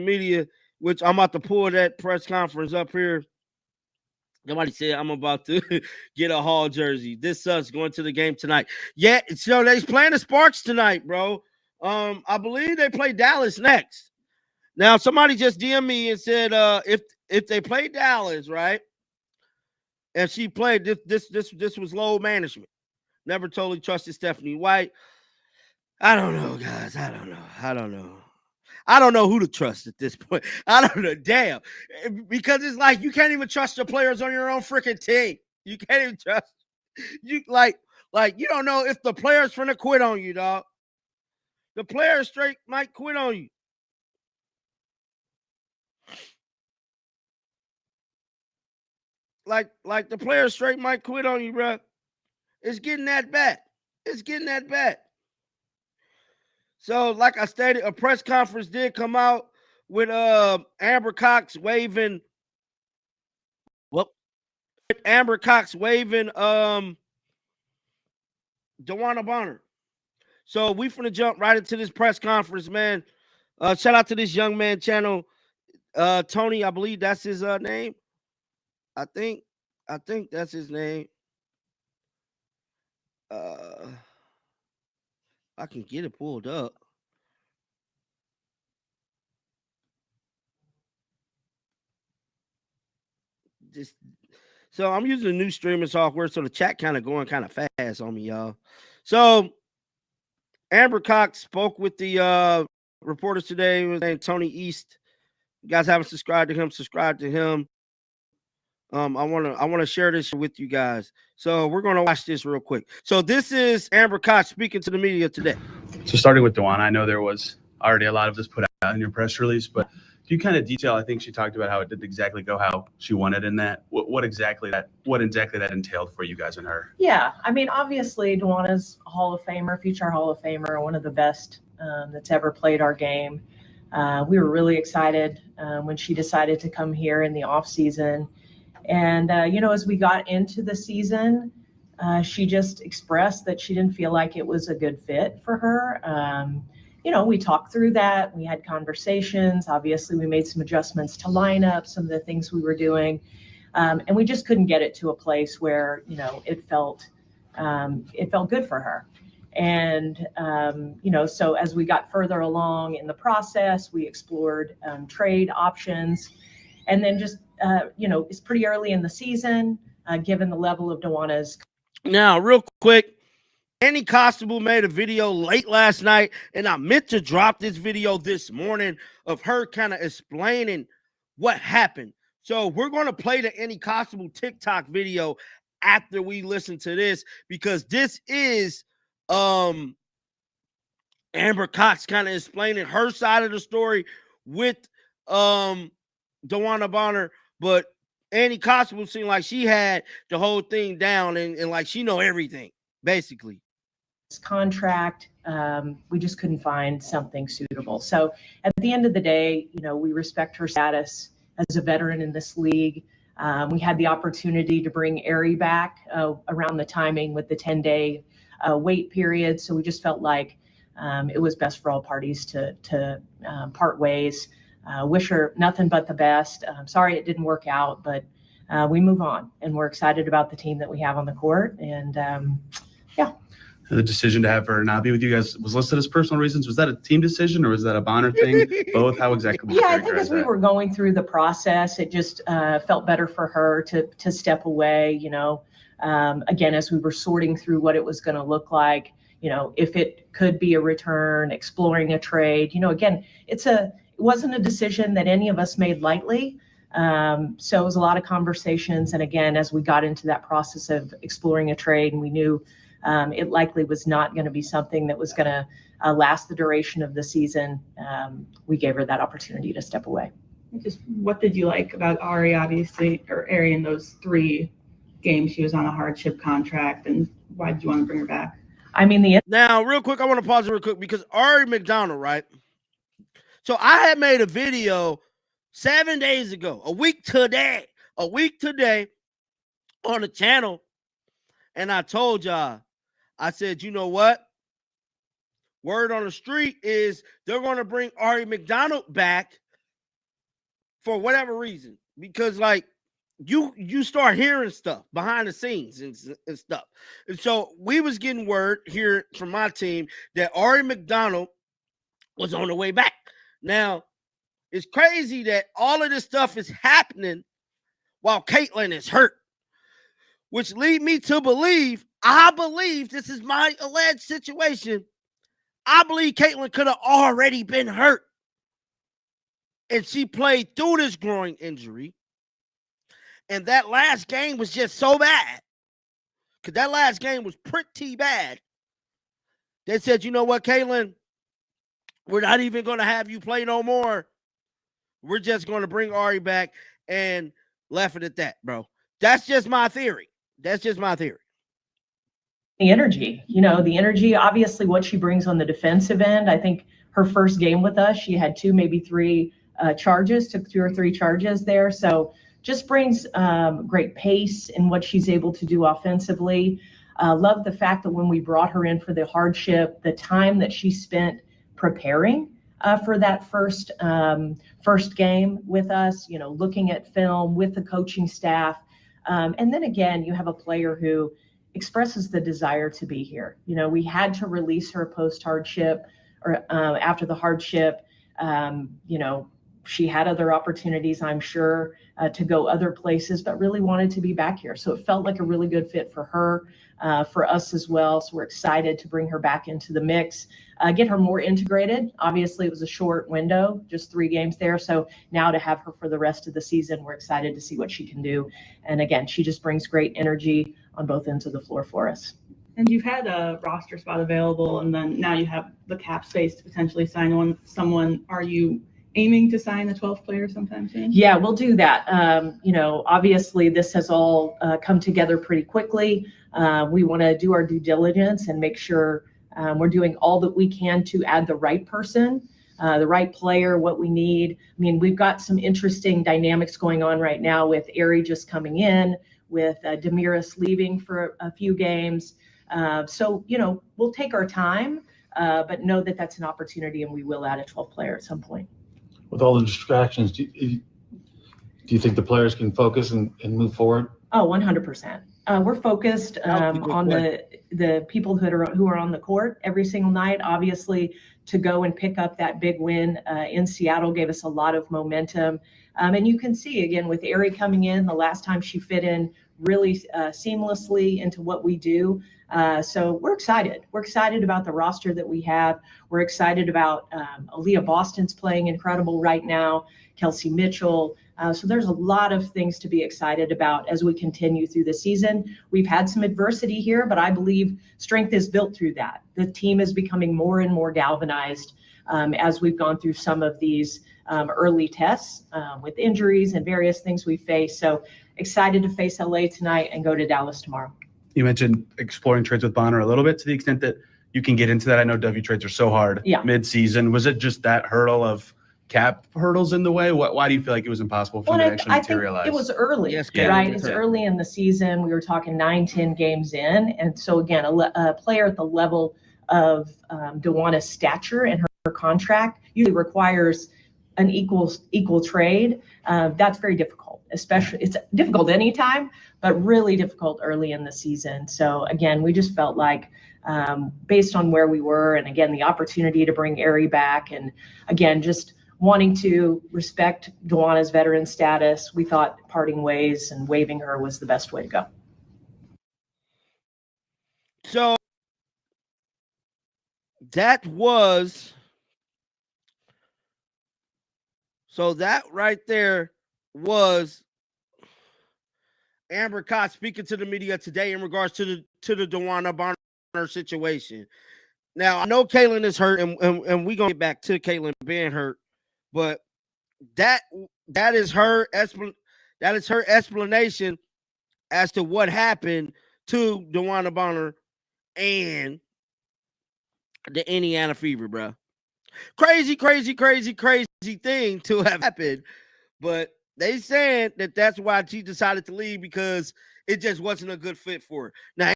media, which I'm about to pull that press conference up here. Somebody said I'm about to get a Hall jersey. This sucks going to the game tonight. Yeah, so they're playing the Sparks tonight, bro. I believe they play Dallas next. Now, somebody just DM'd me and said if they play Dallas, right? And she played this was load management. Never totally trusted Stephanie White. I don't know, guys. I don't know. I don't know who to trust at this point. I don't know. Damn. Because it's like you can't even trust your players on your own freaking team. You can't even trust. You like you don't know if the player's finna quit on you, dog. The player straight might quit on you. Like the player straight might quit on you, bro. It's getting that bad. It's getting that bad. So, like I stated, a press conference did come out with Amber Cox waiving. Well, Amber Cox waiving DEWANNA BONNER. So we finna jump right into this press conference, man. Shout out to this young man channel, Tony. I believe that's his name. I think that's his name. I can get it pulled up. So I'm using a new streaming software, so the chat kind of going kind of fast on me, y'all. So Amber Cox spoke with the reporters today. His name Tony East. You guys haven't subscribed to him, subscribe to him. I wanna share this with you guys. So we're gonna watch this real quick. So this is Amber Cox speaking to the media today. So starting with DEWANNA, I know there was already a lot of this put out in your press release, but can you kind of detail? I think she talked about how it didn't exactly go how she wanted in that. What exactly that entailed for you guys and her? Yeah, I mean, obviously DEWANNA's a Hall of Famer, future Hall of Famer, one of the best that's ever played our game. We were really excited when she decided to come here in the off season. And, as we got into the season, she just expressed that she didn't feel like it was a good fit for her. We talked through that. We had conversations. Obviously, we made some adjustments to lineup, some of the things we were doing. And we just couldn't get it to a place where, it felt good for her. And, so as we got further along in the process, we explored trade options. And then just, it's pretty early in the season, given the level of DEWANNA's. Now, real quick, Annie Constable made a video late last night, and I meant to drop this video this morning of her kind of explaining what happened. So we're going to play the Annie Constable TikTok video after we listen to this, because this is Amber Cox kind of explaining her side of the story with DEWANNA BONNER, but Annie Constable seemed like she had the whole thing down and like she know everything, basically. Contract, we just couldn't find something suitable. So at the end of the day, we respect her status as a veteran in this league. We had the opportunity to bring Aari back around the timing with the 10-day wait period. So we just felt like it was best for all parties to part ways. Wish her nothing but the best. Sorry it didn't work out, but we move on, and we're excited about the team that we have on the court. And yeah. The decision to have her not be with you guys was listed as personal reasons. Was that a team decision or was that a Bonner thing? Both? How exactly? Yeah, I think as we were going through the process, it just felt better for her to step away. Again, as we were sorting through what it was going to look like, if it could be a return, exploring a trade. Again, it wasn't a decision that any of us made lightly. So it was a lot of conversations. And again, as we got into that process of exploring a trade, and we knew it likely was not going to be something that was going to last the duration of the season, we gave her that opportunity to step away. Just what did you like about Aari, obviously, or Aari in those 3 games she was on a hardship contract, and why did you want to bring her back? I mean, now, real quick, I want to pause it real quick because Aari McDonald, right? So I had made a video 7 days ago, a week today on the channel. And I told y'all, I said, you know what? Word on the street is they're going to bring Aari McDonald back for whatever reason, because like you start hearing stuff behind the scenes and stuff. And so we was getting word here from my team that Aari McDonald was on the way back. Now, it's crazy that all of this stuff is happening while Caitlin is hurt, which lead me to believe, I believe this is my alleged situation. I believe Caitlin could have already been hurt. And she played through this groin injury. And that last game was just so bad. Because that last game was pretty bad. They said, you know what, Caitlin? We're not even going to have you play no more. We're just going to bring Aari back and left it at that, bro. That's just my theory. That's just my theory. The energy, obviously what she brings on the defensive end. I think her first game with us, she had two, maybe three charges, took 2 or 3 charges there. So just brings great pace in what she's able to do offensively. Love the fact that when we brought her in for the hardship, the time that she spent preparing for that first game with us, looking at film with the coaching staff. And then again, you have a player who expresses the desire to be here. We had to release her post-hardship or after the hardship. She had other opportunities, I'm sure, to go other places, but really wanted to be back here. So it felt like a really good fit for her, for us as well. So we're excited to bring her back into the mix, get her more integrated. Obviously, it was a short window, just 3 games there. So now to have her for the rest of the season, we're excited to see what she can do. And again, she just brings great energy on both ends of the floor for us. And you've had a roster spot available, and then now you have the cap space to potentially sign someone. Are you aiming to sign a 12th player sometime soon? Yeah, we'll do that. Obviously this has all come together pretty quickly. We want to do our due diligence and make sure we're doing all that we can to add the right person, the right player, what we need. I mean, we've got some interesting dynamics going on right now with Aari just coming in, with Demiris leaving for a few games. So, we'll take our time, but know that that's an opportunity, and we will add a 12th player at some point. With all the distractions, do you think the players can focus and move forward? Oh, 100%. We're focused on the people who are on the court every single night. Obviously, to go and pick up that big win in Seattle gave us a lot of momentum. And you can see, again, with Aari coming in, the last time she fit in really seamlessly into what we do. So we're excited. We're excited about the roster that we have. We're excited about Aaliyah Boston's playing incredible right now, Kelsey Mitchell. So there's a lot of things to be excited about as we continue through the season. We've had some adversity here, but I believe strength is built through that. The team is becoming more and more galvanized as we've gone through some of these early tests with injuries and various things we face. So excited to face LA tonight and go to Dallas tomorrow. You mentioned exploring trades with Bonner a little bit, to the extent that you can get into that. I know W trades are so hard mid-season. Was it just that hurdle of cap hurdles in the way? Why do you feel like it was impossible for them to actually materialize? It was early, right? It's early in the season. We were talking 9-10 games in. And so, again, a player at the level of DEWANNA's stature and her contract usually requires an equal trade. That's very difficult, especially it's difficult anytime, but really difficult early in the season. So again, we just felt like based on where we were, and again, the opportunity to bring Aari back, and again, just wanting to respect DEWANNA's veteran status, we thought parting ways and waiving her was the best way to go. So that right there was Amber Cox speaking to the media today in regards to the DEWANNA Bonner situation. Now, I know Caitlin is hurt, and we're going to get back to Caitlin being hurt, but that is her explanation as to what happened to DEWANNA Bonner and the Indiana Fever, bro. Crazy thing to have happened, but they said that that's why she decided to leave, because it just wasn't a good fit for her. Now,